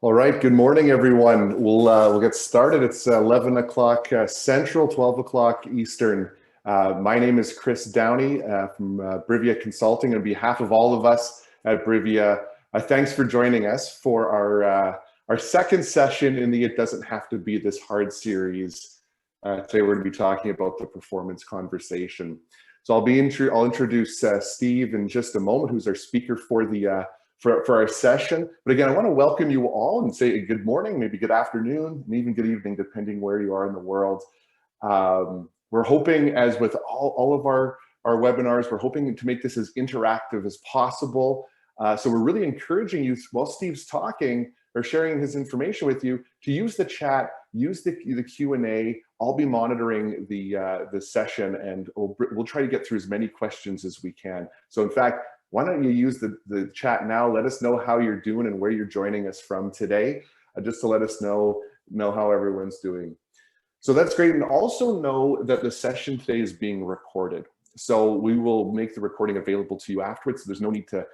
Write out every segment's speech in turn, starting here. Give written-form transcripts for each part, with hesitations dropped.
All right, good morning, everyone. We'll get started. It's 11 o'clock Central, 12 o'clock Eastern. My name is Chris Downey from Brivia Consulting. On behalf of all of us at Brivia, thanks for joining us for our second session in the It Doesn't Have to Be This Hard series. Today we're going to be talking about the performance conversation. So I'll introduce Steve in just a moment, who's our speaker for the for our session. But again, I want to welcome you all and say good morning, maybe good afternoon, and even good evening, depending where you are in the world. We're hoping, as with all of our webinars, we're hoping to make this as interactive as possible. So we're really encouraging you, while Steve's talking or sharing his information with you, to use the chat, use the Q&A. I'll be monitoring the session, and we'll try to get through as many questions as we can. So in fact, why don't you use the chat now? Let us know how you're doing and where you're joining us from today, just to let us know how everyone's doing. So that's great. And also know that the session today is being recorded. So we will make the recording available to you afterwards. So there's no need to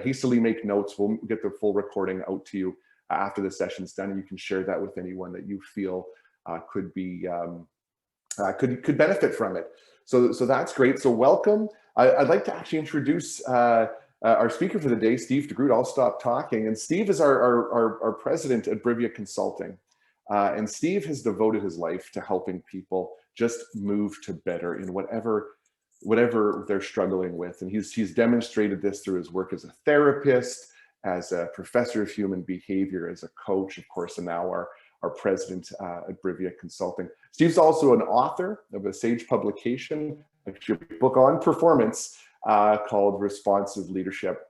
hastily make notes. We'll get the full recording out to you after the session's done. And you can share that with anyone that you feel could benefit from it. So that's great. So welcome. I'd like to actually introduce our speaker for the day, Steve Groot. I'll stop talking. And Steve is our president at Brivia Consulting. And Steve has devoted his life to helping people just move to better in whatever they're struggling with. And he's demonstrated this through his work as a therapist, as a professor of human behavior, as a coach, of course, and now our president at Brivia Consulting. Steve's also an author of a Sage publication, a book on performance called Responsive Leadership.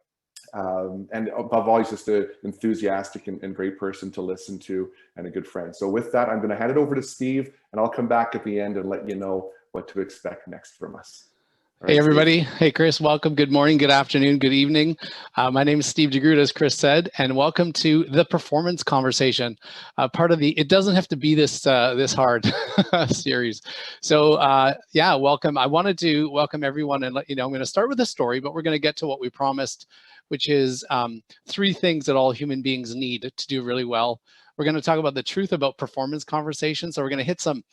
And above all, he's just an enthusiastic and great person to listen to and a good friend. So with that, I'm going to hand it over to Steve, and I'll come back at the end and let you know what to expect next from us. Hey, everybody. Hey, Chris. Welcome. Good morning, good afternoon, good evening. My name is Steve Groot, as Chris said, and welcome to the Performance Conversation, part of the It Doesn't Have to Be This Hard series. So yeah, welcome. I wanted to welcome everyone and let you know, I'm going to start with a story, but we're going to get to what we promised, which is 3 things that all human beings need to do really well. We're going to talk about the truth about performance conversations. So we're going to hit some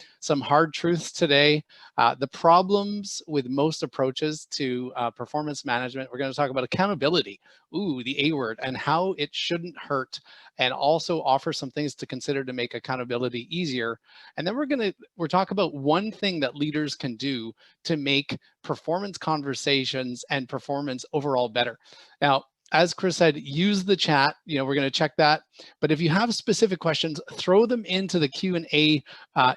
hard truths today. The problems with most approaches to performance management. We're going to talk about accountability, the A word, and how it shouldn't hurt, and also offer some things to consider to make accountability easier. And then we're talk about one thing that leaders can do to make performance conversations and performance overall better. Now, as Chris said, use the chat. We're going to check that. But if you have specific questions, throw them into the Q&A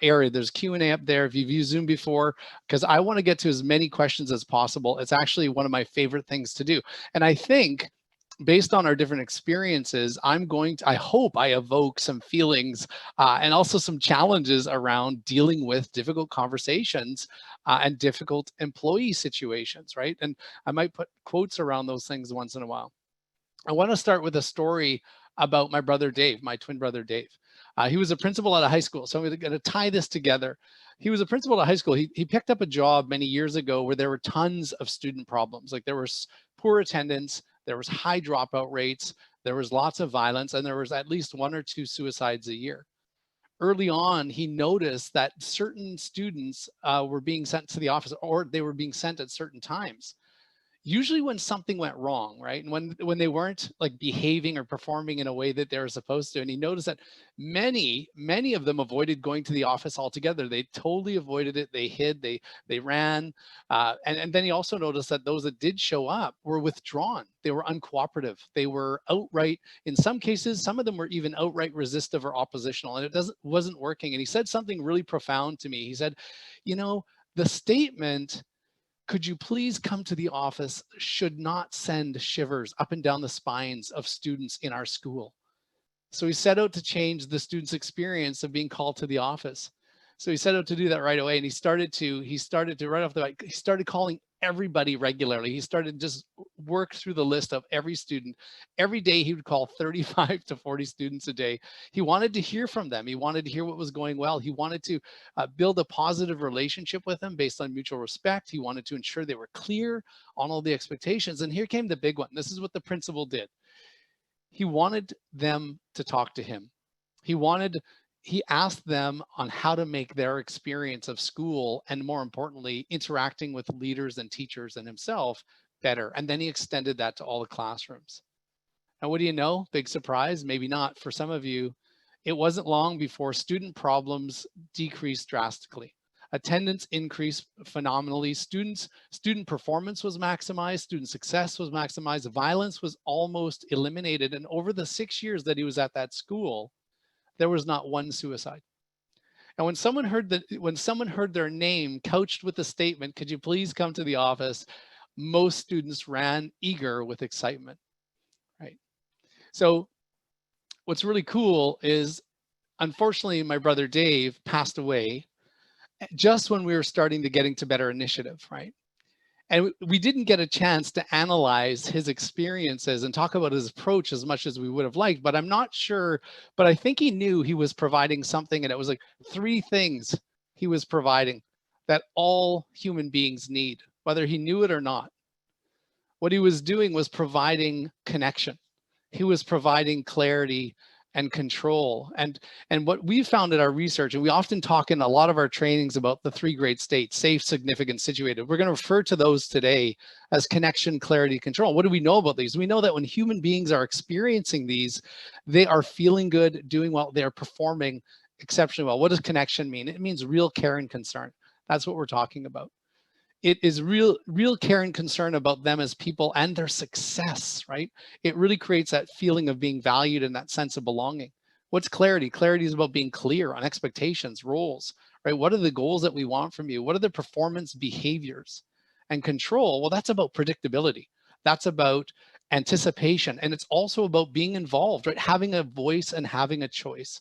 area. There's Q&A up there if you've used Zoom before, because I want to get to as many questions as possible. It's actually one of my favorite things to do. And I think, based on our different experiences, I hope I evoke some feelings and also some challenges around dealing with difficult conversations and difficult employee situations, right? And I might put quotes around those things once in a while. I want to start with a story about my brother Dave, my twin brother Dave. He was a principal at a high school. So I'm going to tie this together. He was a principal at a high school. He picked up a job many years ago where there were tons of student problems. Like there was poor attendance, there was high dropout rates, there was lots of violence, and there was at least 1 or 2 suicides a year. Early on, he noticed that certain students were being sent to the office, or they were being sent at certain times. Usually when something went wrong, right? And when they weren't like behaving or performing in a way that they were supposed to. And he noticed that many of them avoided going to the office altogether. They totally avoided it. They hid, they ran. And then he also noticed that those that did show up were withdrawn. They were uncooperative. They were outright, in some cases, some of them were even outright resistive or oppositional, and it wasn't working. And he said something really profound to me. He said, the statement, "Could you please come to the office," should not send shivers up and down the spines of students in our school. So he set out to change the students' experience of being called to the office. So he set out to do that right away. And he started to right off the bat, he started calling everybody regularly. He started just work through the list of every student. Every day he would call 35 to 40 students a day. He wanted to hear from them. He wanted to hear what was going well. He wanted to build a positive relationship with them based on mutual respect. He wanted to ensure they were clear on all the expectations. And here came the big one. This is what the principal did. He wanted them to talk to him. He asked them on how to make their experience of school, and more importantly, interacting with leaders and teachers and himself, better. And then he extended that to all the classrooms. And what do you know? Big surprise, maybe not for some of you. It wasn't long before student problems decreased drastically. Attendance increased phenomenally. Student performance was maximized. Student success was maximized. Violence was almost eliminated. And over the 6 years that he was at that school, there was not one suicide. And when someone heard their name couched with the statement, "Could you please come to the office?" most students ran eager with excitement, right? So what's really cool is, unfortunately, my brother Dave passed away just when we were starting to getting to Better Initiative, right? And we didn't get a chance to analyze his experiences and talk about his approach as much as we would have liked, but I'm not sure, but I think he knew he was providing something, and it was like 3 things he was providing that all human beings need, whether he knew it or not. What he was doing was providing connection. He was providing clarity and control. And what we found in our research, and we often talk in a lot of our trainings about the 3 great states: safe, significant, situated. We're going to refer to those today as connection, clarity, control. What do we know about these? We know that when human beings are experiencing these, they are feeling good, doing well, they are performing exceptionally well. What does connection mean? It means real care and concern. That's what we're talking about. It is real care and concern about them as people and their success, right? It really creates that feeling of being valued and that sense of belonging. What's clarity? Clarity is about being clear on expectations, roles, right? What are the goals that we want from you? What are the performance behaviors? And control, well, that's about predictability. That's about anticipation. And it's also about being involved, right? Having a voice and having a choice.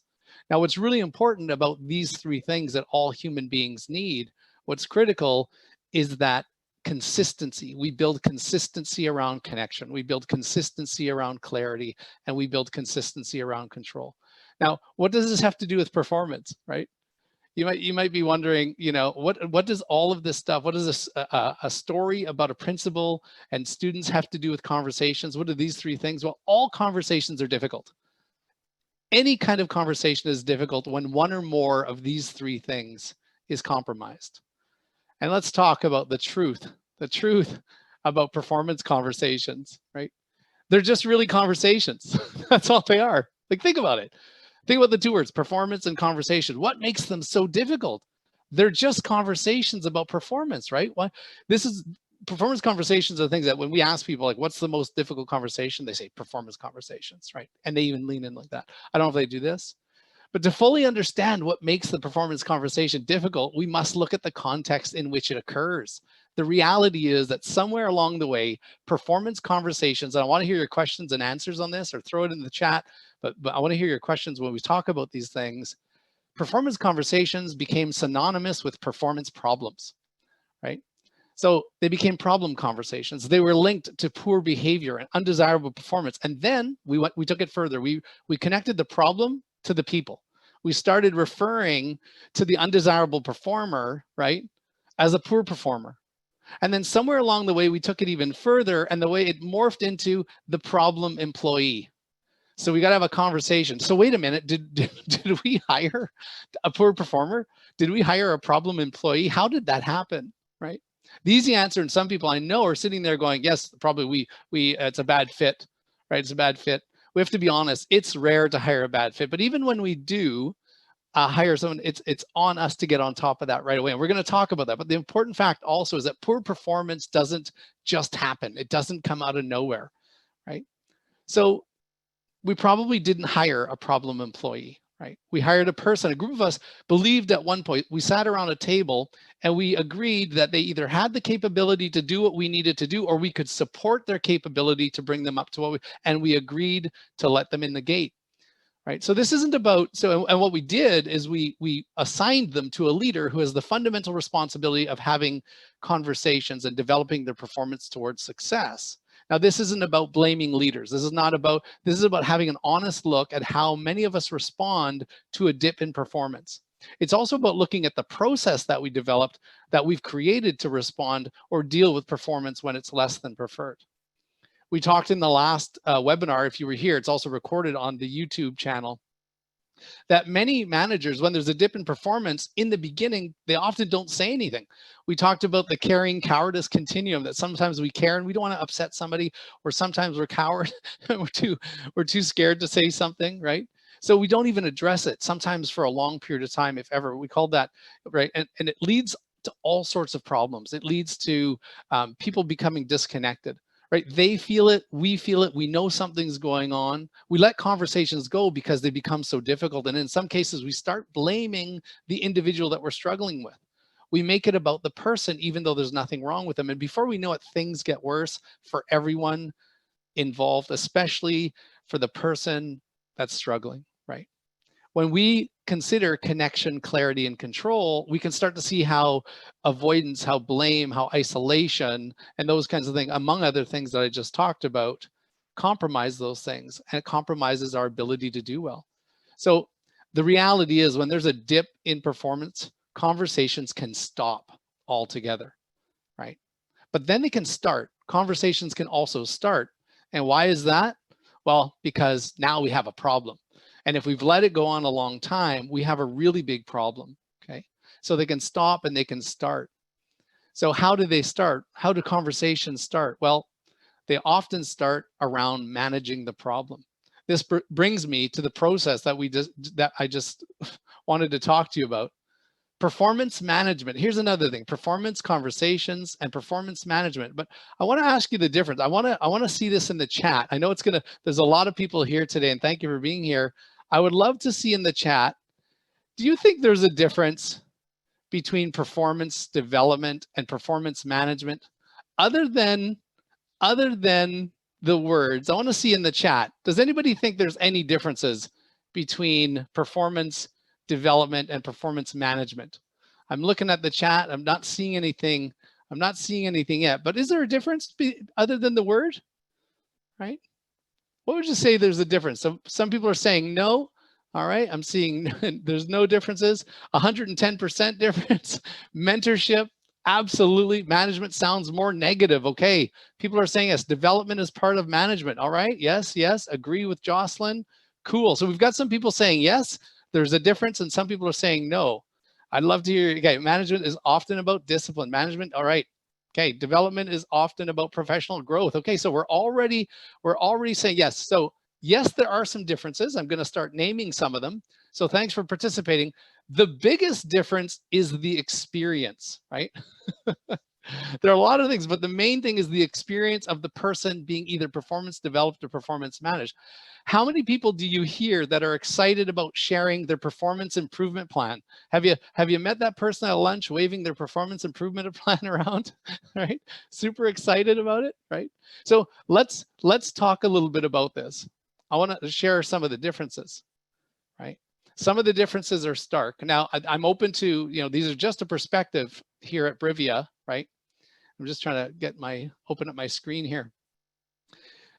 Now, what's really important about these 3 things that all human beings need, what's critical is that consistency. We build consistency around connection. We build consistency around clarity, and we build consistency around control. Now, what does this have to do with performance, right? You might be wondering, what does all of this stuff, what does this a story about a principal and students have to do with conversations? What are these 3 things? Well, all conversations are difficult. Any kind of conversation is difficult when one or more of these 3 things is compromised. And let's talk about the truth about performance conversations, right? They're just really conversations. That's all they are. Like, think about it. Think about the 2 words, performance and conversation. What makes them so difficult? They're just conversations about performance, right? Performance conversations are things that when we ask people, like, what's the most difficult conversation? They say performance conversations, right? And they even lean in like that. I don't know if they do this. But to fully understand what makes the performance conversation difficult, we must look at the context in which it occurs. The reality is that somewhere along the way, performance conversations, and I want to hear your questions and answers on this, or throw it in the chat, but I want to hear your questions when we talk about these things. Performance conversations became synonymous with performance problems, right? So they became problem conversations. They were linked to poor behavior and undesirable performance. And then we took it further. We connected the problem to the people. We started referring to the undesirable performer, right, as a poor performer. And then somewhere along the way, we took it even further, and the way it morphed into the problem employee. So we got to have a conversation. So wait a minute, did we hire a poor performer? Did we hire a problem employee? How did that happen, right? The easy answer, and some people I know are sitting there going, yes, probably it's a bad fit, right? It's a bad fit. We have to be honest, it's rare to hire a bad fit, but even when we do hire someone, it's on us to get on top of that right away. And we're going to talk about that. But the important fact also is that poor performance doesn't just happen. It doesn't come out of nowhere, right? So we probably didn't hire a problem employee, right? We hired a person. A group of us believed at one point, we sat around a table and we agreed that they either had the capability to do what we needed to do, or we could support their capability to bring them up to and we agreed to let them in the gate, right? So this isn't about, and what we did is we assigned them to a leader who has the fundamental responsibility of having conversations and developing their performance towards success. Now, this isn't about blaming leaders. This is about having an honest look at how many of us respond to a dip in performance. It's also about looking at the process that we developed, that we've created to respond or deal with performance when it's less than preferred. We talked in the last webinar, if you were here, it's also recorded on the YouTube channel, that many managers, when there's a dip in performance in the beginning, they often don't say anything. We talked about the caring cowardice continuum, that sometimes we care and we don't want to upset somebody, or sometimes we're coward we're too scared to say something, right? So we don't even address it sometimes for a long period of time, if ever. We call that, right? And it leads to all sorts of problems. It leads to people becoming disconnected, right? They feel it, we know something's going on. We let conversations go because they become so difficult. And in some cases, we start blaming the individual that we're struggling with. We make it about the person, even though there's nothing wrong with them. And before we know it, things get worse for everyone involved, especially for the person that's struggling, right? When we consider connection, clarity, and control, we can start to see how avoidance, how blame, how isolation, and those kinds of things, among other things that I just talked about, compromise those things, and it compromises our ability to do well. So the reality is, when there's a dip in performance, conversations can stop altogether, right? But then they can start. Conversations can also start. And why is that? Well, because now we have a problem. And if we've let it go on a long time, we have a really big problem, okay? So they can stop and they can start. So how do they start? How do conversations start? Well, they often start around managing the problem. This brings me to the process that I just wanted to talk to you about. Performance management. Here's another thing: performance conversations and performance management. But I want to ask you the difference. I want to see this in the chat. I know there's a lot of people here today, and thank you for being here. I would love to see in the chat, do you think there's a difference between performance development and performance management? Other than the words, I want to see in the chat, does anybody think there's any differences between performance development and performance management? I'm looking at the chat. I'm not seeing anything. I'm not seeing anything yet, but is there a difference other than the word, right? What would you say there's a difference? So some people are saying no. All right, I'm seeing there's no differences. 110% difference. Mentorship, absolutely. Management sounds more negative. Okay, people are saying yes, development is part of management. All right, yes, agree with Jocelyn. Cool. So we've got some people saying yes, there's a difference, and some people are saying no. I'd love to hear, okay, management is often about discipline. Management, all right. Okay, development is often about professional growth. Okay, so we're already saying yes. So yes, there are some differences. I'm going to start naming some of them. So thanks for participating. The biggest difference is the experience, right? There are a lot of things, but the main thing is the experience of the person being either performance developed or performance managed. How many people do you hear that are excited about sharing their performance improvement plan? Have you met that person at lunch waving their performance improvement plan around, right? Super excited about it, right? So let's talk a little bit about this. I want to share some of the differences, right? Some of the differences are stark. Now, I'm open to, these are just a perspective here at Brivia, right? I'm just trying to open up my screen here.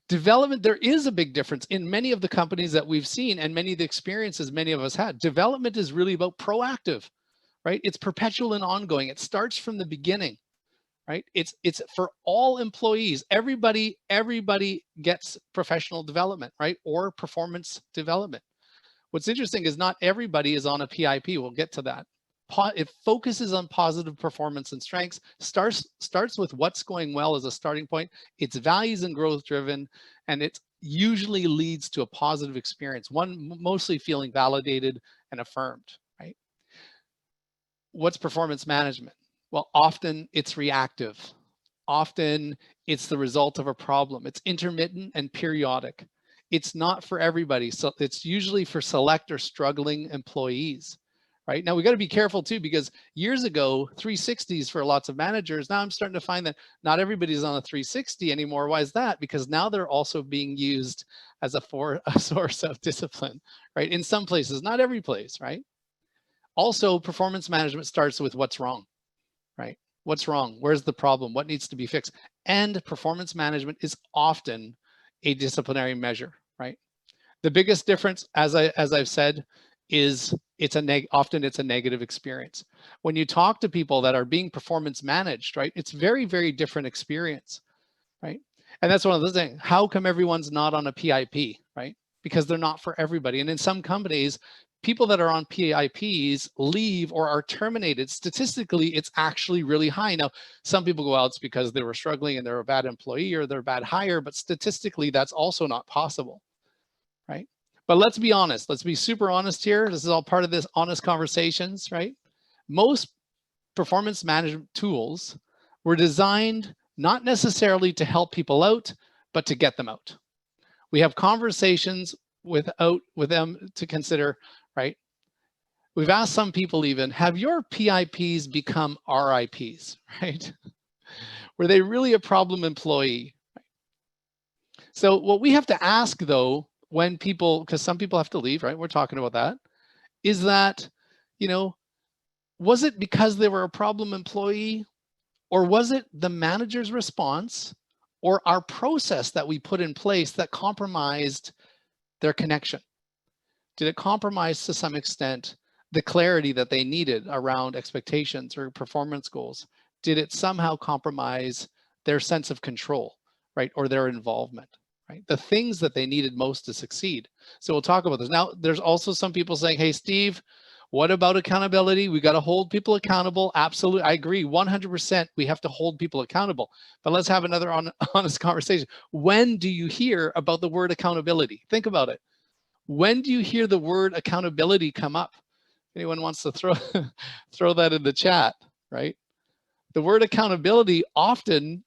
Development, there is a big difference in many of the companies that we've seen and many of the experiences many of us had. Development is really about proactive, right? It's perpetual and ongoing. It starts from the beginning, right? It's for all employees. Everybody gets professional development, right? Or performance development. What's interesting is not everybody is on a PIP. We'll get to that. It focuses on positive performance and strengths, starts with what's going well as a starting point. It's values and growth driven, and it usually leads to a positive experience, one mostly feeling validated and affirmed, right? What's performance management? Well, often it's reactive. Often it's the result of a problem. It's intermittent and periodic. It's not for everybody. So it's usually for select or struggling employees. Right? Now we got to be careful too, because years ago, 360s for lots of managers. Now I'm starting to find that not everybody's on a 360 anymore. Why is that? Because now they're also being used as a source of discipline, right? In some places, not every place, right? Also, performance management starts with what's wrong, right? What's wrong? Where's the problem? What needs to be fixed? And performance management is often a disciplinary measure, right? The biggest difference, as I've said, is often it's a negative experience. When you talk to people that are being performance managed, right, it's very, very different experience, right? And that's one of those things. How come everyone's not on a PIP, right? Because they're not for everybody. And in some companies, people that are on PIPs leave or are terminated. Statistically, it's actually really high. Now, some people go out, it's because they were struggling and they're a bad employee or they're a bad hire, but statistically, that's also not possible, right? But let's be honest. Let's be super honest here. This is all part of this honest conversations, right? Most performance management tools were designed not necessarily to help people out, but to get them out. We have conversations with them to consider, right? We've asked some people even, have your PIPs become RIPs, right? Were they really a problem employee? So what we have to ask though, when people, because some people have to leave, right? We're talking about that, is that, you know, was it because they were a problem employee, or was it the manager's response or our process that we put in place that compromised their connection? Did it compromise to some extent the clarity that they needed around expectations or performance goals? Did it somehow compromise their sense of control, right? Or their involvement, right? The things that they needed most to succeed. So we'll talk about this. Now, there's also some people saying, hey, Steve, what about accountability? We got to hold people accountable. Absolutely. I agree. 100%. We have to hold people accountable. But let's have another honest conversation. When do you hear about the word accountability? Think about it. When do you hear the word accountability come up? Anyone wants to throw throw that in the chat, right? The word accountability often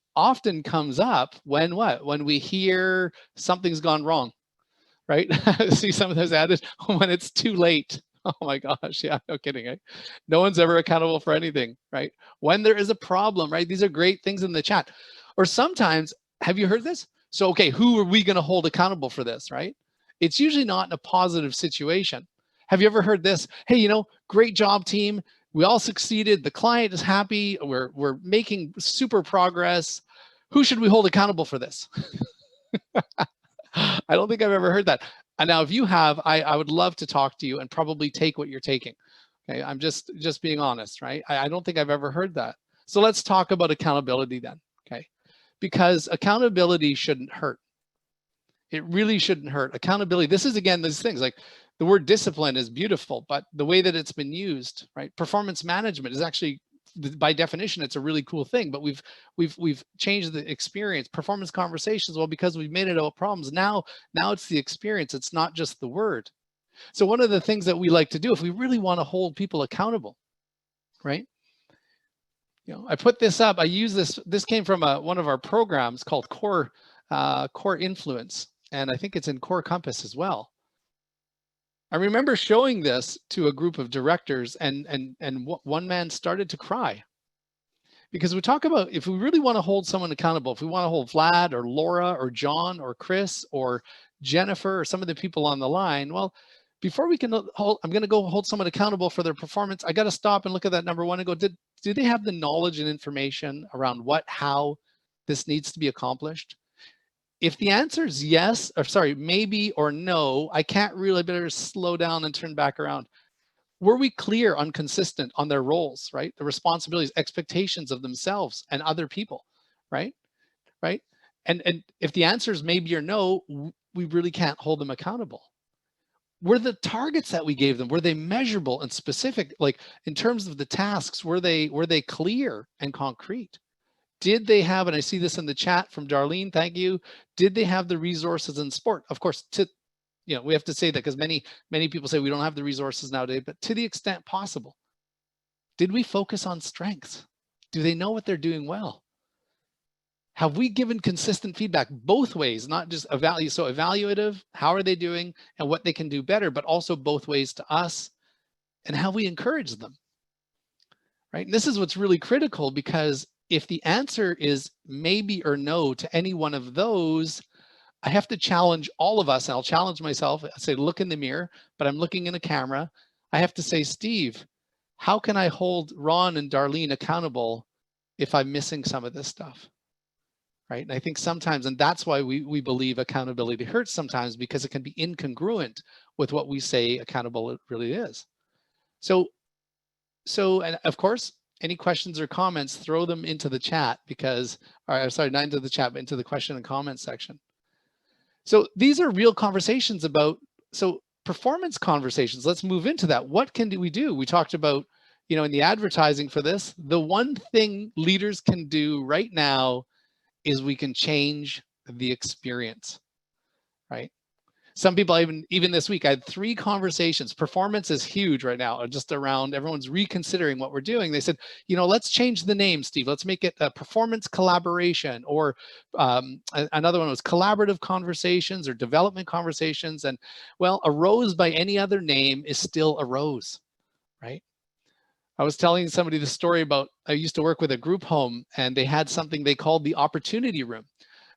comes up when what? When we hear something's gone wrong, right? See some of those added when it's too late. Oh my gosh, yeah, no kidding. Right? No one's ever accountable for anything, right? When there is a problem, right? These are great things in the chat. Or sometimes, have you heard this? So, okay, who are we going to hold accountable for this, right? It's usually not in a positive situation. Have you ever heard this? Hey, you know, great job, team. We all succeeded. The client is happy. We're making super progress. Who should we hold accountable for this? I don't think I've ever heard that. And now if you have, I would love to talk to you and probably take what you're taking. Okay, I'm just being honest, right? I don't think I've ever heard that. So let's talk about accountability then, okay? Because accountability shouldn't hurt. It really shouldn't hurt. Accountability, this is again, these things like the word discipline is beautiful, but the way that it's been used, right? Performance management is actually, by definition, it's a really cool thing, but we've changed the experience. Performance conversations, well, because we've made it about problems. Now it's the experience. It's not just the word. So one of the things that we like to do, if we really want to hold people accountable, right? You know, I put this up. I use this. This came from one of our programs called Core Influence, and I think it's in Core Compass as well. I remember showing this to a group of directors, and one man started to cry, because we talk about, if we really want to hold someone accountable, if we want to hold Vlad or Laura or John or Chris or Jennifer or some of the people on the line, well, before we can hold, I'm going to go hold someone accountable for their performance, I got to stop and look at that number one and go, do they have the knowledge and information around how this needs to be accomplished? If the answer is yes, or sorry, maybe or no, I can't really, better slow down and turn back around. Were we clear on consistent on their roles, right? The responsibilities, expectations of themselves and other people, right? Right? And if the answer is maybe or no, we really can't hold them accountable. Were the targets that we gave them, were they measurable and specific? Like in terms of the tasks, were they clear and concrete? Did they have, and I see this in the chat from Darlene, thank you. Did they have the resources in sport? Of course, you know, we have to say that because many people say we don't have the resources nowadays, but to the extent possible, did we focus on strengths? Do they know what they're doing well? Have we given consistent feedback both ways, not just so evaluative, how are they doing and what they can do better, but also both ways to us, and how we encourage them, right? And this is what's really critical, because if the answer is maybe or no to any one of those, I have to challenge all of us, and I'll challenge myself. I say, look in the mirror, but I'm looking in a camera. I have to say, Steve, how can I hold Ron and Darlene accountable if I'm missing some of this stuff? Right? And I think sometimes, and that's why we believe accountability hurts sometimes, because it can be incongruent with what we say accountable really is. So, and of course, any questions or comments, throw them into the chat because, or sorry, not into the chat, but into the question and comment section. So these are real conversations about, so performance conversations. Let's move into that. What can we do? We talked about, you know, in the advertising for this, the one thing leaders can do right now is we can change the experience, right? Some people, even this week, I had 3 conversations. Performance is huge right now, just around everyone's reconsidering what we're doing. They said, you know, let's change the name, Steve. Let's make it a performance collaboration, or another one was collaborative conversations or development conversations. And well, a rose by any other name is still a rose, right? I was telling somebody the story about, I used to work with a group home, and they had something they called the opportunity room.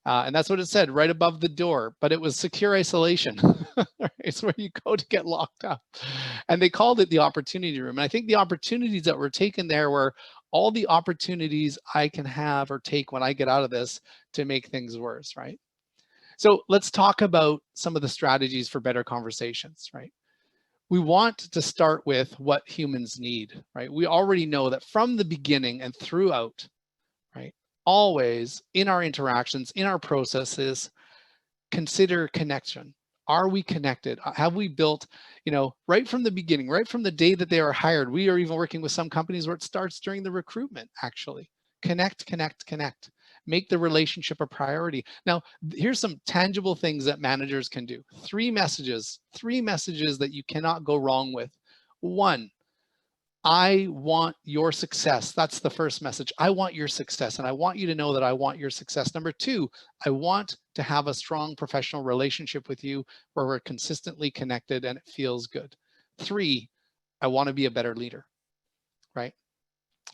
And that's what it said right above the door, but it was secure isolation. It's where you go to get locked up. And they called it the opportunity room. And I think the opportunities that were taken there were all the opportunities I can have or take when I get out of this to make things worse, right? So let's talk about some of the strategies for better conversations, right? We want to start with what humans need, right? We already know that from the beginning and throughout, right? Always in our interactions, in our processes, consider connection. Are we connected? Have we built, you know, right from the beginning, right from the day that they are hired? We are even working with some companies where it starts during the recruitment, actually. Connect, connect, connect. Make the relationship a priority. Now, here's some tangible things that managers can do. 3 messages that you cannot go wrong with. 1, I want your success. That's the first message. I want your success, and I want you to know that I want your success. Number 2, I want to have a strong professional relationship with you where we're consistently connected and it feels good. 3, I want to be a better leader, right?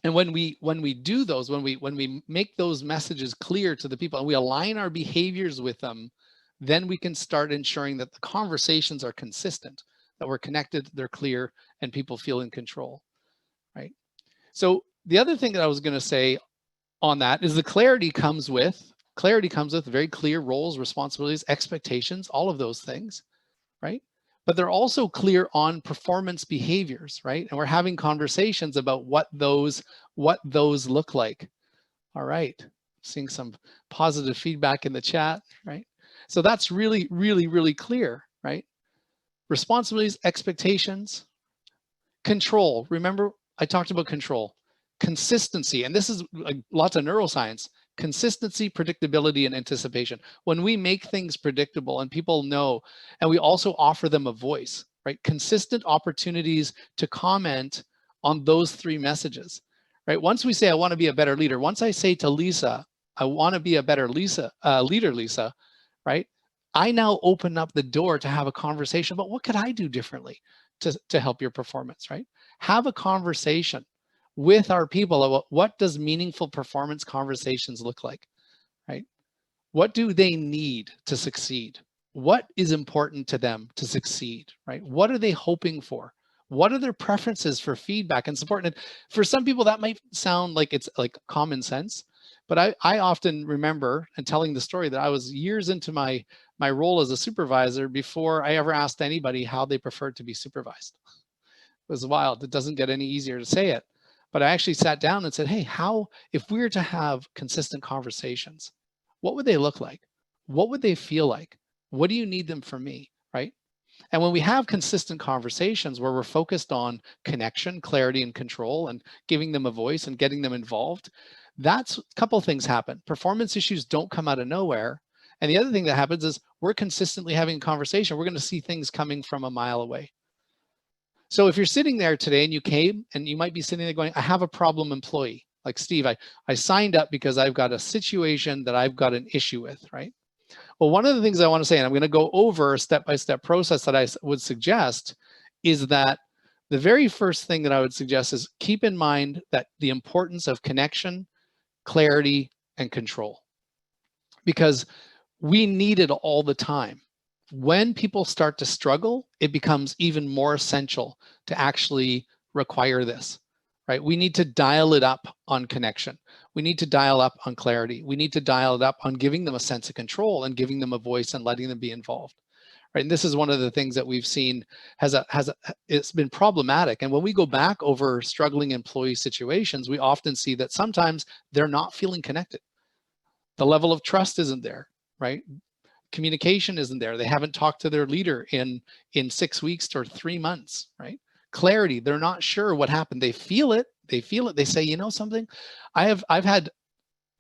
And when we do those, when we make those messages clear to the people and we align our behaviors with them, then we can start ensuring that the conversations are consistent, that we're connected, they're clear, and people feel in control. Right. So the other thing that I was going to say on that is the clarity comes with very clear roles, responsibilities, expectations, all of those things, right? But they're also clear on performance behaviors, right? And we're having conversations about what those look like. All right. Seeing some positive feedback in the chat, right? So that's really, really, really clear, right? Responsibilities, expectations, control. Remember, I talked about control, consistency, and this is like lots of neuroscience, consistency, predictability, and anticipation. When we make things predictable and people know, and we also offer them a voice, right? Consistent opportunities to comment on those 3 messages, right? Once we say, I want to be a better leader, once I say to Lisa, I want to be a better leader, Lisa, right? I now open up the door to have a conversation about what could I do differently to help your performance, right? Have a conversation with our people about what does meaningful performance conversations look like, right? What do they need to succeed? What is important to them to succeed, right? What are they hoping for? What are their preferences for feedback and support? And for some people that might sound like it's like common sense, but I often remember and telling the story that I was years into my role as a supervisor before I ever asked anybody how they preferred to be supervised. It was wild. It doesn't get any easier to say it. But I actually sat down and said, hey, if we were to have consistent conversations, what would they look like? What would they feel like? What do you need them from me, right? And when we have consistent conversations where we're focused on connection, clarity, and control, and giving them a voice and getting them involved, that's a couple of things happen. Performance issues don't come out of nowhere. And the other thing that happens is we're consistently having a conversation. We're going to see things coming from a mile away. So if you're sitting there today and you came and you might be sitting there going, I have a problem employee. Like Steve, I signed up because I've got a situation that I've got an issue with, right? Well, one of the things I want to say, and I'm going to go over a step-by-step process that I would suggest, is that the very first thing that I would suggest is keep in mind that the importance of connection, clarity, and control. Because we need it all the time. When people start to struggle, it becomes even more essential to actually require this, right? We need to dial it up on connection. We need to dial up on clarity. We need to dial it up on giving them a sense of control and giving them a voice and letting them be involved, right? And this is one of the things that we've seen it's been problematic. And when we go back over struggling employee situations, we often see that sometimes they're not feeling connected. The level of trust isn't there, right? Communication isn't there. They haven't talked to their leader in 6 weeks or 3 months, right? Clarity, they're not sure what happened. They feel it. They say, you know something, I've had,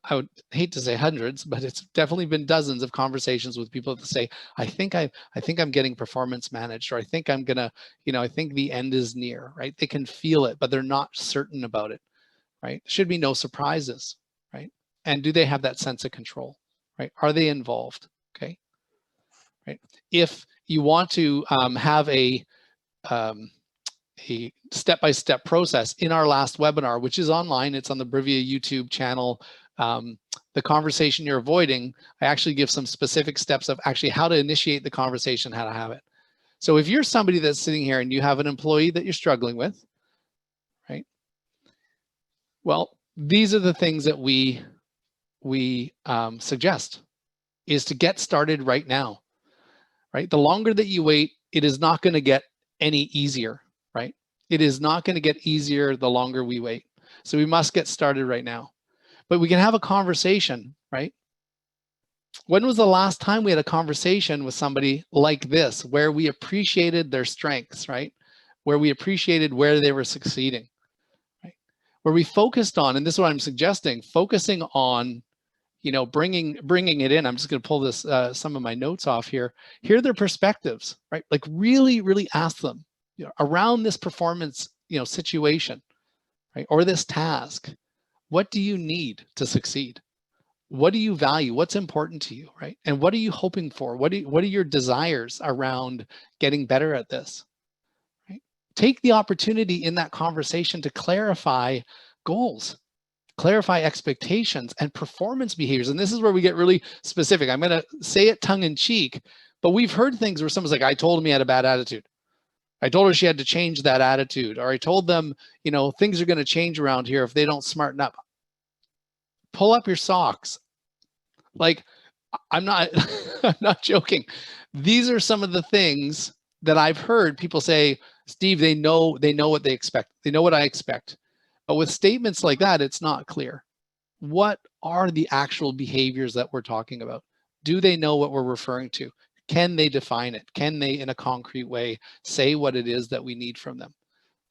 I would hate to say hundreds, but it's definitely been dozens of conversations with people that say, I think I'm getting performance managed, or I think I'm gonna, I think the end is near, right? They can feel it, but they're not certain about it, right? Should be no surprises, right? And do they have that sense of control, right? Are they involved? Okay. Right. If you want to have a step-by-step process in our last webinar, which is online, it's on the Brivia YouTube channel. The conversation you're avoiding, I actually give some specific steps of actually how to initiate the conversation, how to have it. So if you're somebody that's sitting here and you have an employee that you're struggling with, right? Well, these are the things that we suggest, is to get started right now. Right? The longer that you wait, it is not going to get any easier, right? It is not going to get easier the longer we wait. So we must get started right now. But we can have a conversation, right? When was the last time we had a conversation with somebody like this, where we appreciated their strengths, right? Where we appreciated where they were succeeding, right? Where we focused on, and this is what I'm suggesting, focusing on bringing it in. I'm just going to pull this some of my notes off here. Hear their perspectives, right? Like really ask them, around this performance, situation, right? Or this task. What do you need to succeed? What do you value? What's important to you, right? And what are you hoping for? What are your desires around getting better at this? Right? Take the opportunity in that conversation to clarify goals, clarify expectations and performance behaviors. And this is where we get really specific. I'm going to say it tongue in cheek, but we've heard things where someone's like, I told him he had a bad attitude. I told her she had to change that attitude. Or I told them, things are going to change around here if they don't smarten up. Pull up your socks. Like, I'm not, I'm not joking. These are some of the things that I've heard people say, Steve, they know what they expect. They know what I expect. But with statements like that, it's not clear. What are the actual behaviors that we're talking about? Do they know what we're referring to? Can they define it? Can they, in a concrete way, say what it is that we need from them?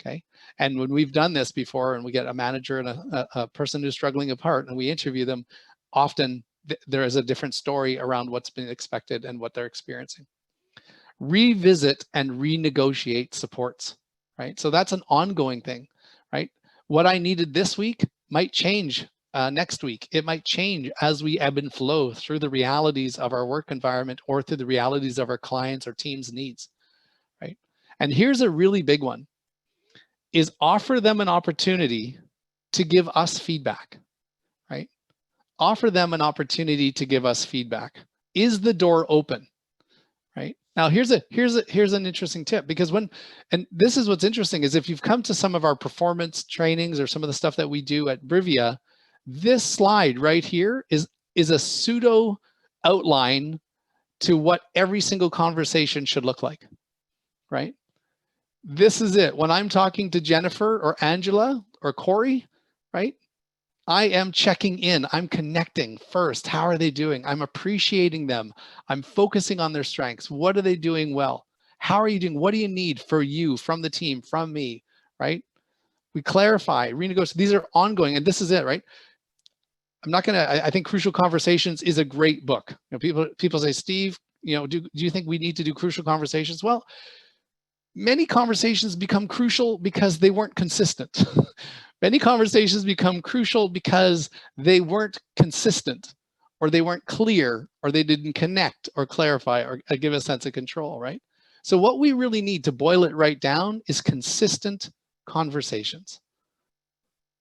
Okay. And when we've done this before, and we get a manager and a person who's struggling apart, and we interview them, often there is a different story around what's been expected and what they're experiencing. Revisit and renegotiate supports, right? So that's an ongoing thing, right? What I needed this week might change next week. It might change as we ebb and flow through the realities of our work environment or through the realities of our clients or team's needs, right? And here's a really big one, is offer them an opportunity to give us feedback, right? Offer them an opportunity to give us feedback. Is the door open, right? Now, here's an interesting tip, because and this is what's interesting, is if you've come to some of our performance trainings or some of the stuff that we do at Brivia, this slide right here is a pseudo outline to what every single conversation should look like, right? This is it. When I'm talking to Jennifer or Angela or Corey, right? I am checking in. I'm connecting first. How are they doing? I'm appreciating them. I'm focusing on their strengths. What are they doing well? How are you doing? What do you need for you, from the team, from me, right? We clarify, renegotiate. These are ongoing, and this is it, right? I think Crucial Conversations is a great book. People say, Steve, do you think we need to do crucial conversations? Well, many conversations become crucial because they weren't consistent. Many conversations become crucial because they weren't consistent, or they weren't clear, or they didn't connect or clarify or give a sense of control, right? So what we really need, to boil it right down, is consistent conversations.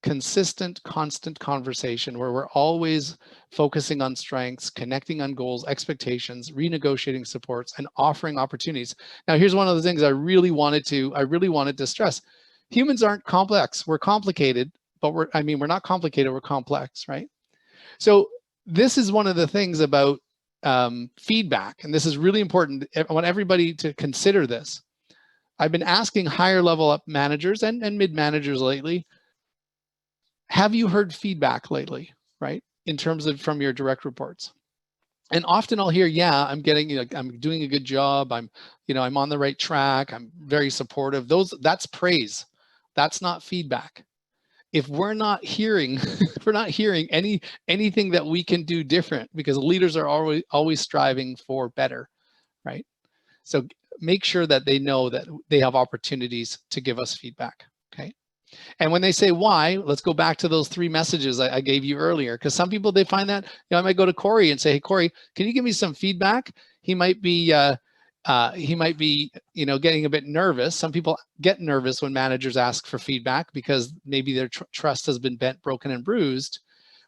Consistent, constant conversation where we're always focusing on strengths, connecting on goals, expectations, renegotiating supports, and offering opportunities. Now, here's one of the things I really wanted to stress. Humans aren't complex. We're complicated, but we're not complicated, we're complex, right? So this is one of the things about feedback, and this is really important. I want everybody to consider this. I've been asking higher level up managers and mid managers lately, have you heard feedback lately, right? In terms of from your direct reports. And often I'll hear, yeah, I'm doing a good job. I'm on the right track. I'm very supportive. That's praise. That's not feedback. If we're not hearing, if we're not hearing anything that we can do different, because leaders are always striving for better, right? So make sure that they know that they have opportunities to give us feedback, okay? And when they say why, let's go back to those 3 messages I gave you earlier, because some people, they find that, I might go to Corey and say, hey, Corey, can you give me some feedback? He might be, getting a bit nervous. Some people get nervous when managers ask for feedback because maybe their trust has been bent, broken, and bruised.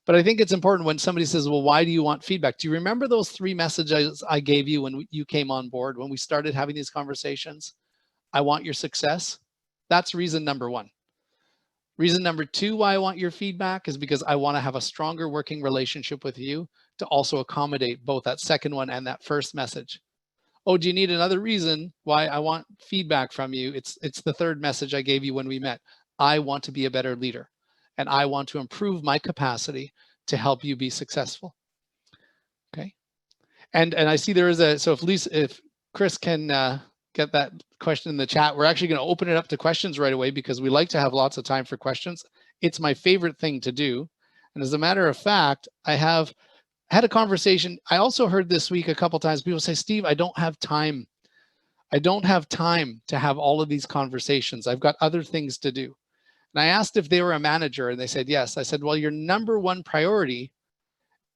But I think it's important when somebody says, well, why do you want feedback? Do you remember those 3 messages I gave you when you came on board, when we started having these conversations? I want your success. That's reason number 1. Reason number 2 why I want your feedback is because I want to have a stronger working relationship with you to also accommodate both that second one and that first message. Oh, do you need another reason why I want feedback from you? It's the 3rd message I gave you when we met. I want to be a better leader, and I want to improve my capacity to help you be successful. Okay. And I see there is if Chris can get that question in the chat, we're actually going to open it up to questions right away because we like to have lots of time for questions. It's my favorite thing to do. And as a matter of fact, I have had a conversation. I also heard this week a couple times people say, Steve, I don't have time. I don't have time to have all of these conversations. I've got other things to do. And I asked if they were a manager and they said, yes. I said, well, your number 1 priority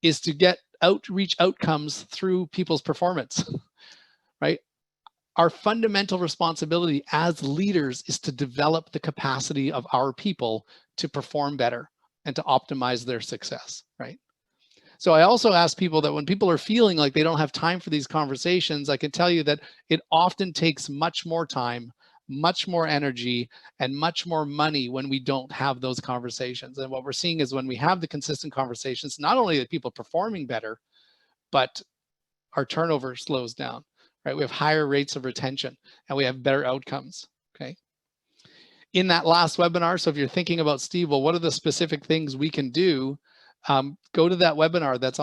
is to get outreach outcomes through people's performance, right? Our fundamental responsibility as leaders is to develop the capacity of our people to perform better and to optimize their success, right? So I also ask people that when people are feeling like they don't have time for these conversations, I can tell you that it often takes much more time, much more energy, and much more money when we don't have those conversations. And what we're seeing is when we have the consistent conversations, not only are people performing better, but our turnover slows down, right? We have higher rates of retention and we have better outcomes, okay? In that last webinar, so if you're thinking about, Steve, well, what are the specific things we can do? Go to that webinar that's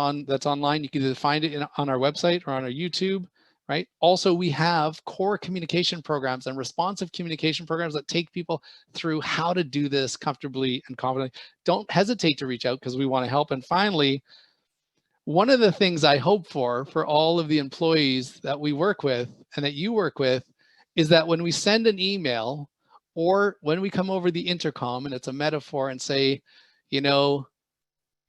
online. You can either find it on our website or on our YouTube, right? Also, we have core communication programs and responsive communication programs that take people through how to do this comfortably and confidently. Don't hesitate to reach out because we want to help. And finally, one of the things I hope for all of the employees that we work with and that you work with is that when we send an email or when we come over the intercom, and it's a metaphor, and say,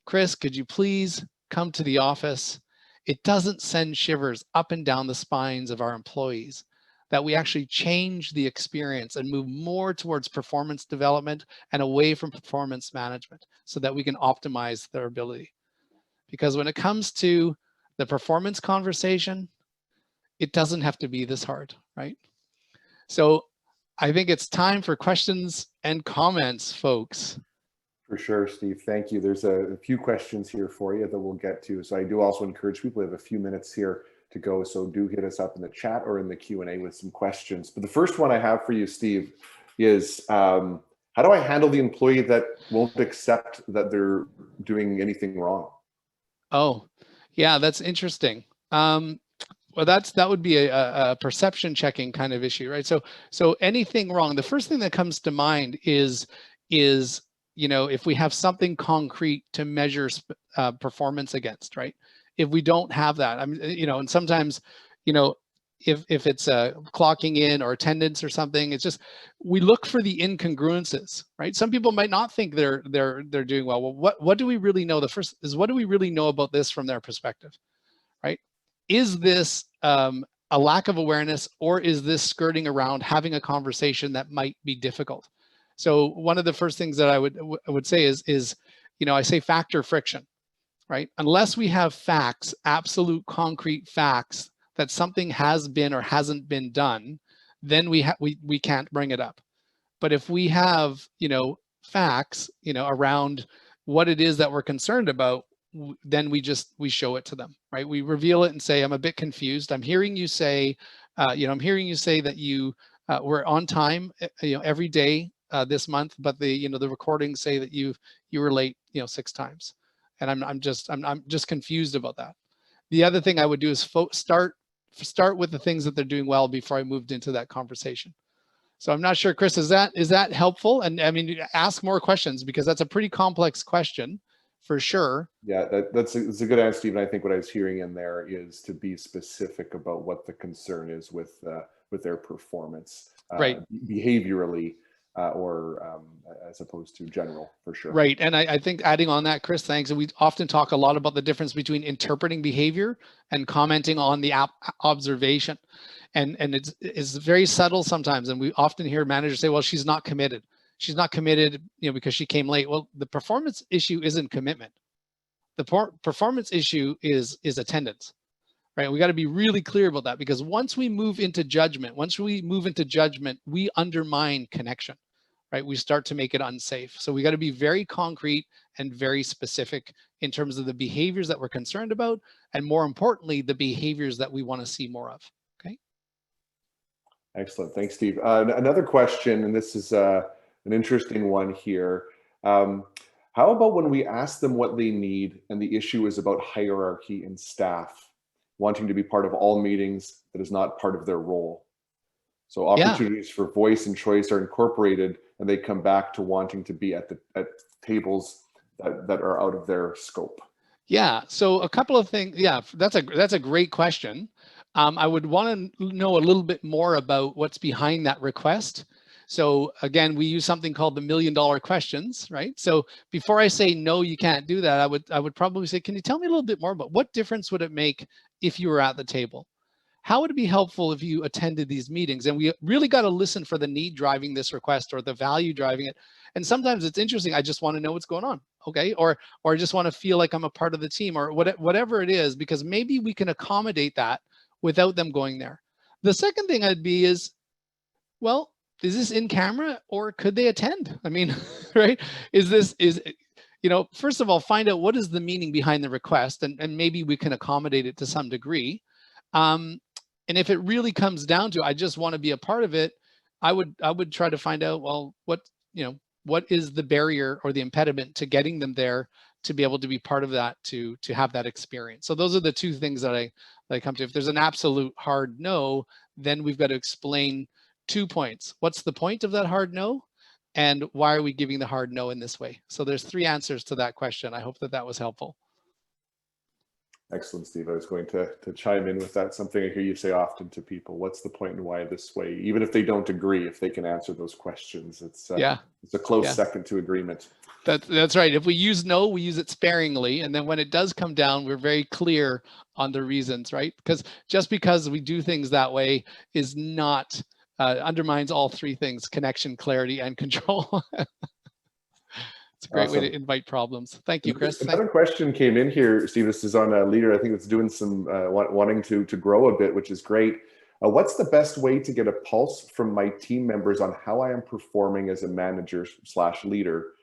Chris, could you please come to the office? It doesn't send shivers up and down the spines of our employees, that we actually change the experience and move more towards performance development and away from performance management so that we can optimize their ability. Because when it comes to the performance conversation, it doesn't have to be this hard, right? So I think it's time for questions and comments, folks. For sure, Steve. Thank you. There's a few questions here for you that we'll get to. So I do also encourage people, we have a few minutes here to go. So do hit us up in the chat or in the Q&A with some questions. But the first one I have for you, Steve, is how do I handle the employee that won't accept that they're doing anything wrong? Oh, yeah, that's interesting. Well, that would be a perception checking kind of issue, right? So anything wrong, the first thing that comes to mind is if we have something concrete to measure performance against, right? If we don't have that, and sometimes, if it's clocking in or attendance or something, it's just, we look for the incongruences, right? Some people might not think they're doing well. Well, what do we really know? The first is, what do we really know about this from their perspective, right? Is this a lack of awareness, or is this skirting around having a conversation that might be difficult? So one of the first things that I would say is I say factor friction, right? Unless we have facts, absolute concrete facts that something has been or hasn't been done, then we can't bring it up. But if we have facts around what it is that we're concerned about, then we show it to them, right? We reveal it and say, I'm a bit confused. I'm hearing you say, I'm hearing you say that you were on time, every day this month, but the recordings say that you were late, 6 times, and I'm just confused about that. The other thing I would do is start with the things that they're doing well before I moved into that conversation. So I'm not sure, Chris, is that helpful? And I mean, ask more questions, because that's a pretty complex question for sure. Yeah, that's a good answer, Stephen. I think what I was hearing in there is to be specific about what the concern is with their performance, Right. behaviorally, or as opposed to general, for sure. Right. And I think adding on that, Chris, thanks. And we often talk a lot about the difference between interpreting behavior and commenting on the observation. And it's very subtle sometimes. And we often hear managers say, well, she's not committed. She's not committed, because she came late. Well, the performance issue isn't commitment. The performance issue is attendance, right? We got to be really clear about that, because once we move into judgment, we undermine connection, right? We start to make it unsafe. So we got to be very concrete and very specific in terms of the behaviors that we're concerned about, and more importantly, the behaviors that we want to see more of. Okay. Excellent. Thanks, Steve. Another question, and this is an interesting one here. How about when we ask them what they need and the issue is about hierarchy and staff wanting to be part of all meetings that is not part of their role? So opportunities for voice and choice are incorporated, and they come back to wanting to be at tables that are out of their scope. Yeah. So a couple of things. Yeah, that's a great question. I would want to know a little bit more about what's behind that request. So again, we use something called the $1 million questions, right? So before I say, no, you can't do that, I would probably say, can you tell me a little bit more about what difference would it make if you were at the table? How would it be helpful if you attended these meetings? And we really got to listen for the need driving this request or the value driving it. And sometimes it's interesting. I just want to know what's going on. Okay. Or I just want to feel like I'm a part of the team, or whatever it is, because maybe we can accommodate that without them going there. The second thing I'd be is, well, is this in camera or could they attend? I mean, right? First of all, find out what is the meaning behind the request, and maybe we can accommodate it to some degree. And if it really comes down to, I just want to be a part of it, I would try to find out, well, what is the barrier or the impediment to getting them there to be able to be part of that, to have that experience. So those are the two things that I come to. If there's an absolute hard no, then we've got to explain 2 points. What's the point of that hard no? And why are we giving the hard no in this way? So there's 3 answers to that question. I hope that was helpful. Excellent, Steve. I was going to chime in with that. Something I hear you say often to people: what's the point and why this way? Even if they don't agree, if they can answer those questions, it's a close second to agreement. That's right. If we use no, we use it sparingly. And then when it does come down, we're very clear on the reasons, right? Because just because we do things that way is not, undermines all 3 things: connection, clarity, and control. It's a great way to invite problems. Thank you, Chris. Another question came in here, Steve. This is on a leader, I think, that's doing some wanting to grow a bit, which is great. What's the best way to get a pulse from my team members on how I am performing as a manager / leader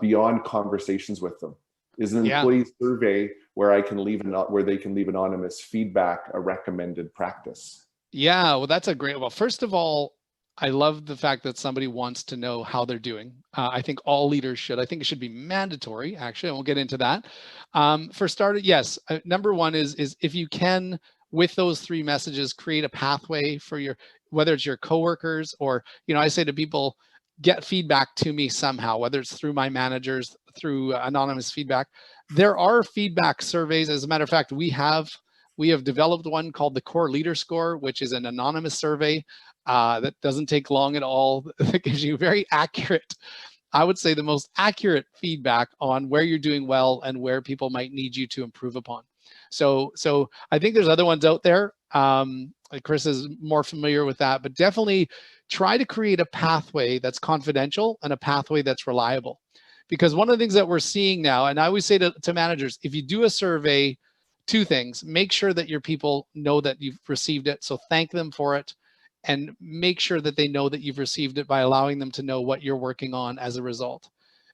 beyond conversations with them? Is an employee survey where they can leave anonymous feedback a recommended practice? Yeah, well, that's a great. Well, first of all, I love the fact that somebody wants to know how they're doing. I think all leaders should. I think it should be mandatory, actually, and we'll get into that. For starters, yes, number one is if you can, with those 3 messages, create a pathway for whether it's your coworkers or, I say to people, get feedback to me somehow, whether it's through my managers, through anonymous feedback. There are feedback surveys. As a matter of fact, we have developed one called the Core Leader Score, which is an anonymous survey that doesn't take long at all. That gives you very accurate, I would say the most accurate feedback on where you're doing well and where people might need you to improve upon. So I think there's other ones out there. Chris is more familiar with that, but definitely try to create a pathway that's confidential and a pathway that's reliable. Because one of the things that we're seeing now, and I always say to managers, if you do a survey, 2 things: make sure that your people know that you've received it, so thank them for it, and make sure that they know that you've received it by allowing them to know what you're working on as a result.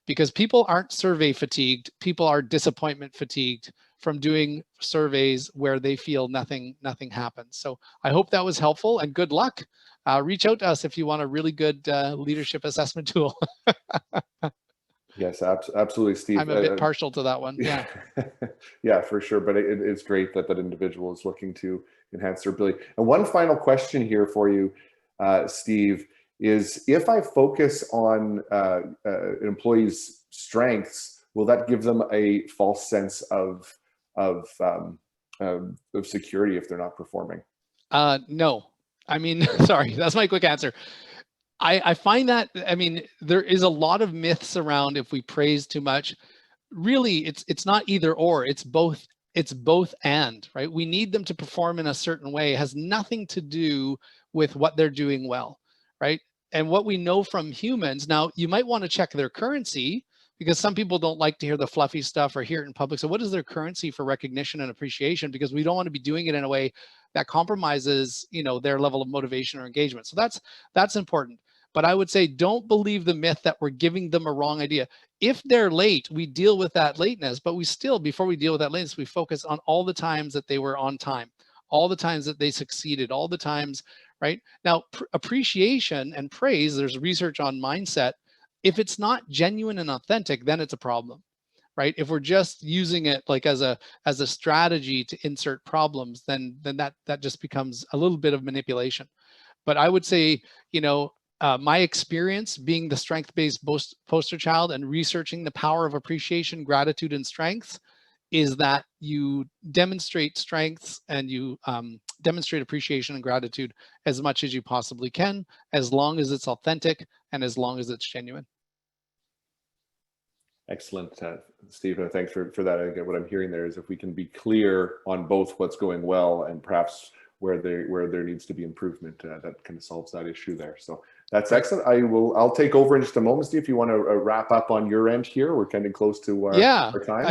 because people aren't survey fatigued. People are disappointment fatigued from doing surveys where they feel nothing happens. So I hope that was helpful, and good luck. Reach out to us if you want a really good leadership assessment tool. Yes, absolutely, Steve. I'm a bit partial to that one. Yeah. Yeah, for sure. But it's great that that individual is looking to enhance their ability. And one final question here for you, Steve, is if I focus on an employee's strengths, will that give them a false sense of security if they're not performing? No. I mean, sorry, that's my quick answer. I find that, I mean, there is a lot of myths around if we praise too much. Really, it's not either or, it's both. It's both and, right? We need them to perform in a certain way. It has nothing to do with what they're doing well, right? And what we know from humans, now you might want to check their currency, because some people don't like to hear the fluffy stuff or hear it in public. So what is their currency for recognition and appreciation? Because we don't want to be doing it in a way that compromises, you know, their level of motivation or engagement. So that's important. But I would say don't believe the myth that we're giving them a wrong idea. If they're late, we deal with that lateness, but we still, before we deal with that lateness, we focus on all the times that they were on time, all the times that they succeeded, all the times, right? Now, appreciation and praise, there's research on mindset. If it's not genuine and authentic, then it's a problem, right? If we're just using it like as a strategy to insert problems, then that just becomes a little bit of manipulation. But I would say, you know, my experience being the strength-based poster child and researching the power of appreciation, gratitude, and strengths is that you demonstrate strengths and you demonstrate appreciation and gratitude as much as you possibly can, as long as it's authentic and as long as it's genuine. Excellent, Steve. Thanks for that. Again, what I'm hearing there is if we can be clear on both what's going well and perhaps where there needs to be improvement, that kind of solves that issue there. So that's excellent. I'll take over in just a moment, Steve. If you want to wrap up on your end here, we're kind of close to our time.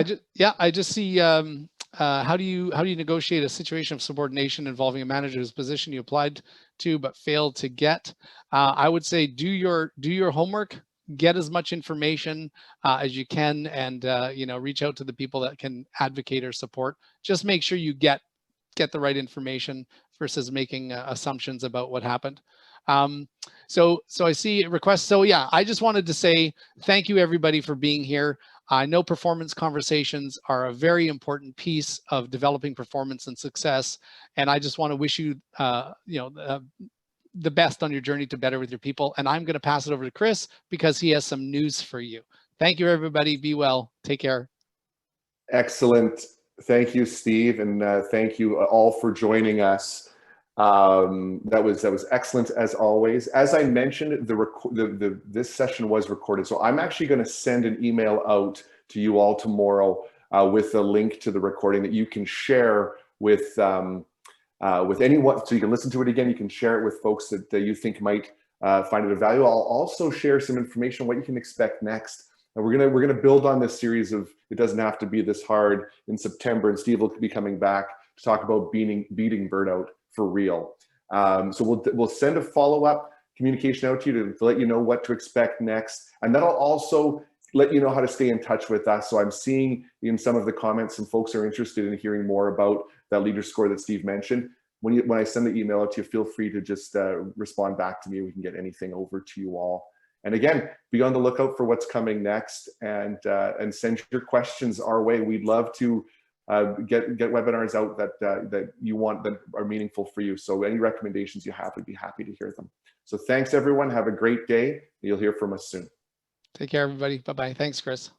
I just see how do you negotiate a situation of subordination involving a manager whose position you applied to but failed to get. I would say do your homework, get as much information as you can, and you know, reach out to the people that can advocate or support. Just make sure you get the right information versus making assumptions about what happened. So I see requests. So yeah, I just wanted to say thank you everybody for being here. I know performance conversations are a very important piece of developing performance and success. And I just want to wish you, you know, the best on your journey to better with your people. And I'm going to pass it over to Chris because he has some news for you. Thank you, everybody. Be well. Take care. Excellent. Thank you, Steve. And thank you all for joining us. That was excellent as always. As I mentioned, this session was recorded. So I'm actually going to send an email out to you all tomorrow with a link to the recording that you can share with anyone, so you can listen to it again. You can share it with folks that you think might find it of value. I'll also share some information on what you can expect next. And we're gonna build on this series of It Doesn't Have to Be This Hard in September, and Steve will be coming back to talk about beating burnout for real. So we'll send a follow-up communication out to you to let you know what to expect next, and that'll also let you know how to stay in touch with us. So I'm seeing in some of the comments some folks are interested in hearing more about that leader score that Steve mentioned. When I send the email out to you, feel free to just respond back to me. We can get anything over to you all. And again, be on the lookout for what's coming next, and send your questions our way. We'd love to get webinars out that you want, that are meaningful for you. So any recommendations you have, we'd be happy to hear them. So thanks everyone. Have a great day. You'll hear from us soon. Take care, everybody. Bye-bye. Thanks, Chris.